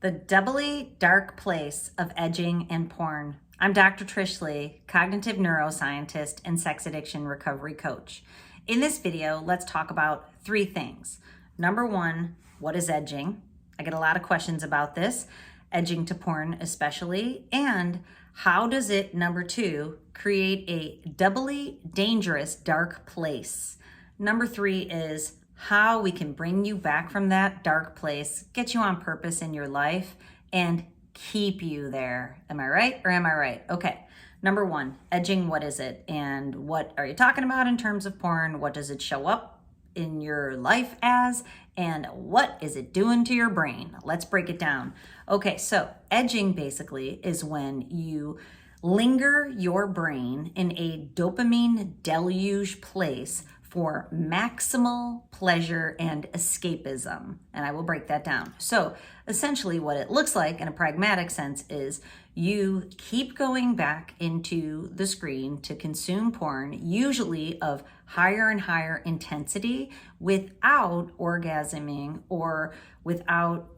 The doubly dark place of edging and porn. I'm Dr. Trish Leigh, Cognitive Neuroscientist and Sex Addiction Recovery Coach. In this video, let's talk about three things. Number one, what is edging? I get a lot of questions about this, edging to porn especially, and how does it, number two, create a doubly dangerous dark place? Number three is how we can bring you back from that dark place, get you on purpose in your life, and keep you there. Am I right or am I right? Okay. Number one, edging, what is it? And what are you talking about in terms of porn? What does it show up in your life as? And what is it doing to your brain? Let's break it down. Okay, so edging basically is when you linger your brain in a dopamine deluge place for maximal pleasure and escapism. And I will break that down. So essentially what it looks like in a pragmatic sense is you keep going back into the screen to consume porn, usually of higher and higher intensity, without orgasming or without,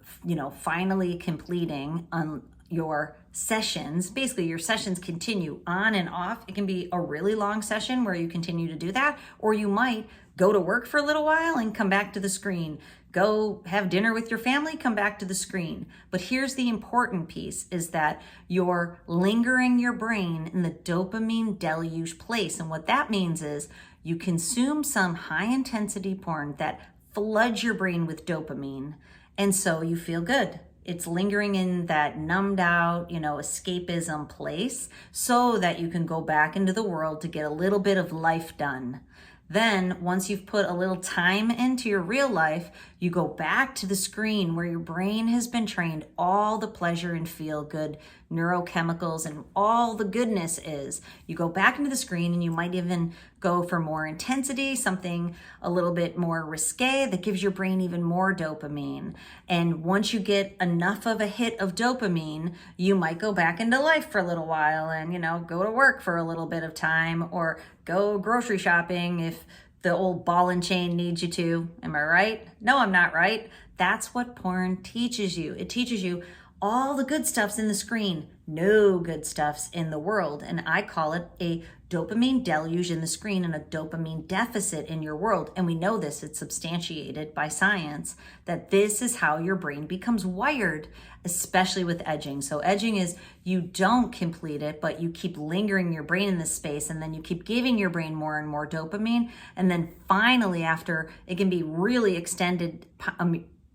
finally completing on your sessions. Basically, your sessions continue on and off. It can be a really long session where you continue to do that, or you might go to work for a little while and come back to the screen. Go have dinner with your family, come back to the screen. But here's the important piece is that you're lingering your brain in the dopamine deluge place. And what that means is you consume some high intensity porn that floods your brain with dopamine. And so you feel good. It's lingering in that numbed out, escapism place so that you can go back into the world to get a little bit of life done. Then once you've put a little time into your real life, you go back to the screen where your brain has been trained all the pleasure and feel good neurochemicals and all the goodness is. You go back into the screen and you might even go for more intensity, something a little bit more risque that gives your brain even more dopamine. And once you get enough of a hit of dopamine, you might go back into life for a little while and, go to work for a little bit of time or go grocery shopping if the old ball and chain needs you to. Am I right? No, I'm not right. That's what porn teaches you. It teaches you all the good stuff's in the screen, no good stuff's in the world. And I call it a dopamine deluge in the screen and a dopamine deficit in your world. And we know this, it's substantiated by science, that this is how your brain becomes wired, especially with edging. So edging is you don't complete it, but you keep lingering your brain in this space, and then you keep giving your brain more and more dopamine. And then finally, after it can be really extended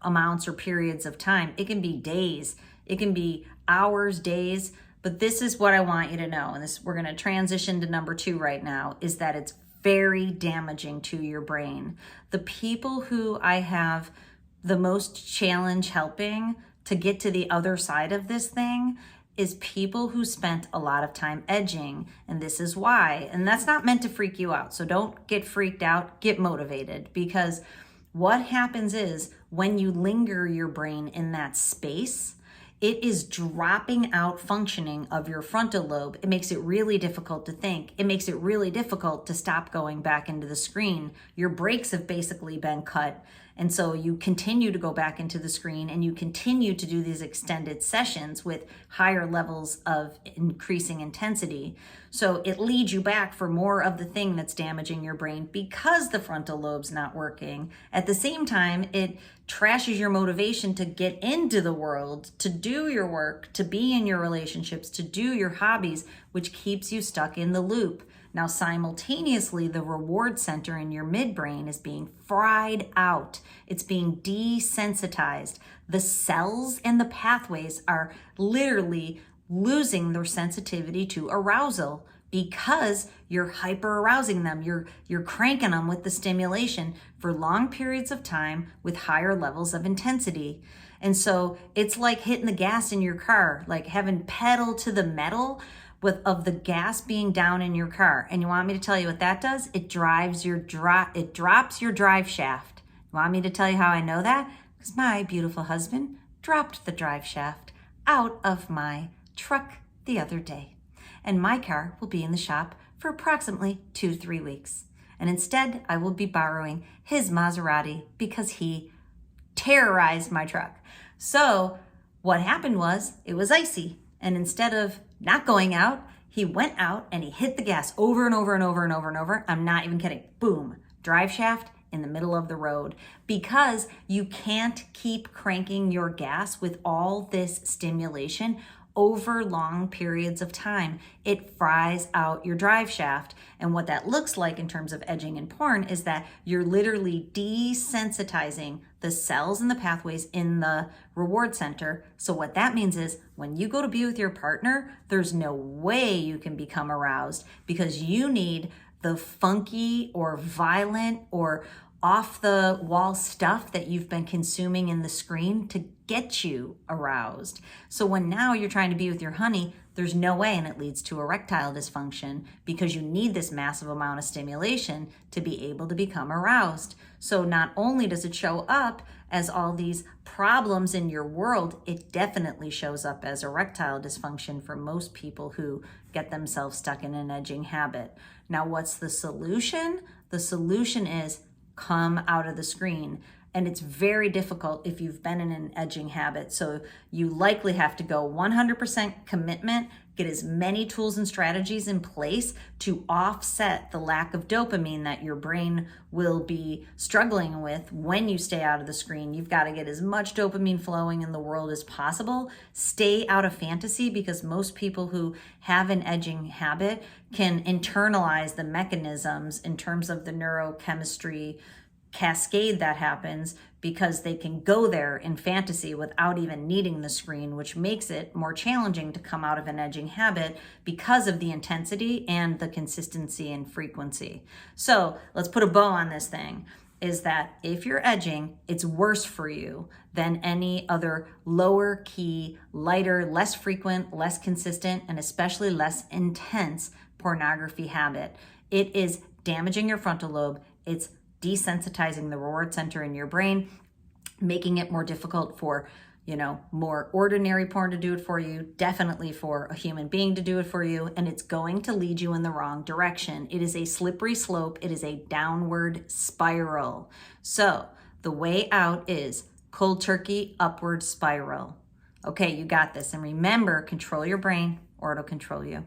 amounts or periods of time, it can be days, it can be hours, days. But this is what I want you to know, and this we're going to transition to number two right now, is that it's very damaging to your brain. The people who I have the most challenge helping to get to the other side of this thing is people who spent a lot of time edging, and this is why. And that's not meant to freak you out, so don't get freaked out, get motivated, because what happens is when you linger your brain in that space, it is dropping out functioning of your frontal lobe. It makes it really difficult to think. It makes it really difficult to stop going back into the screen. Your brakes have basically been cut. And so you continue to go back into the screen and you continue to do these extended sessions with higher levels of increasing intensity. So it leads you back for more of the thing that's damaging your brain because the frontal lobe's not working. At the same time, it trashes your motivation to get into the world, to do your work, to be in your relationships, to do your hobbies, which keeps you stuck in the loop. Now, simultaneously, the reward center in your midbrain is being fried out. It's being desensitized. The cells and the pathways are literally losing their sensitivity to arousal because you're hyper arousing them. You're cranking them with the stimulation for long periods of time with higher levels of intensity. And so it's like hitting the gas in your car, like having pedal to the metal of the gas being down in your car. And you want me to tell you what that does? It drops your drive shaft. You want me to tell you how I know that? Because my beautiful husband dropped the drive shaft out of my truck the other day. And my car will be in the shop for approximately 2 to 3 weeks. And instead, I will be borrowing his Maserati because he terrorized my truck. So What happened was it was icy. And instead of not going out, he went out and he hit the gas over and over and over and over and over. I'm not even kidding. Boom, drive shaft in the middle of the road, because you can't keep cranking your gas with all this stimulation over long periods of time. It fries out your drive shaft. And what that looks like in terms of edging in porn is that you're literally desensitizing the cells and the pathways in the reward center. So what that means is when you go to be with your partner, there's no way you can become aroused, because you need the funky or violent or off the wall stuff that you've been consuming in the screen to get you aroused. So when now you're trying to be with your honey, there's no way, and it leads to erectile dysfunction, because you need this massive amount of stimulation to be able to become aroused. So not only does it show up as all these problems in your world, it definitely shows up as erectile dysfunction for most people who get themselves stuck in an edging habit. Now, what's the solution? The solution is come out of the screen. And it's very difficult if you've been in an edging habit. So you likely have to go 100% commitment, get as many tools and strategies in place to offset the lack of dopamine that your brain will be struggling with when you stay out of the screen. You've got to get as much dopamine flowing in the world as possible. Stay out of fantasy, because most people who have an edging habit can internalize the mechanisms in terms of the neurochemistry cascade that happens, because they can go there in fantasy without even needing the screen, which makes it more challenging to come out of an edging habit because of the intensity and the consistency and frequency. So let's put a bow on this thing, is that if you're edging, it's worse for you than any other lower key, lighter, less frequent, less consistent, and especially less intense pornography habit. It is damaging your frontal lobe. It's desensitizing the reward center in your brain, making it more difficult for, more ordinary porn to do it for you, definitely for a human being to do it for you, and it's going to lead you in the wrong direction. It is a slippery slope. It is a downward spiral. So the way out is cold turkey, upward spiral. Okay, you got this. And remember, control your brain or it'll control you.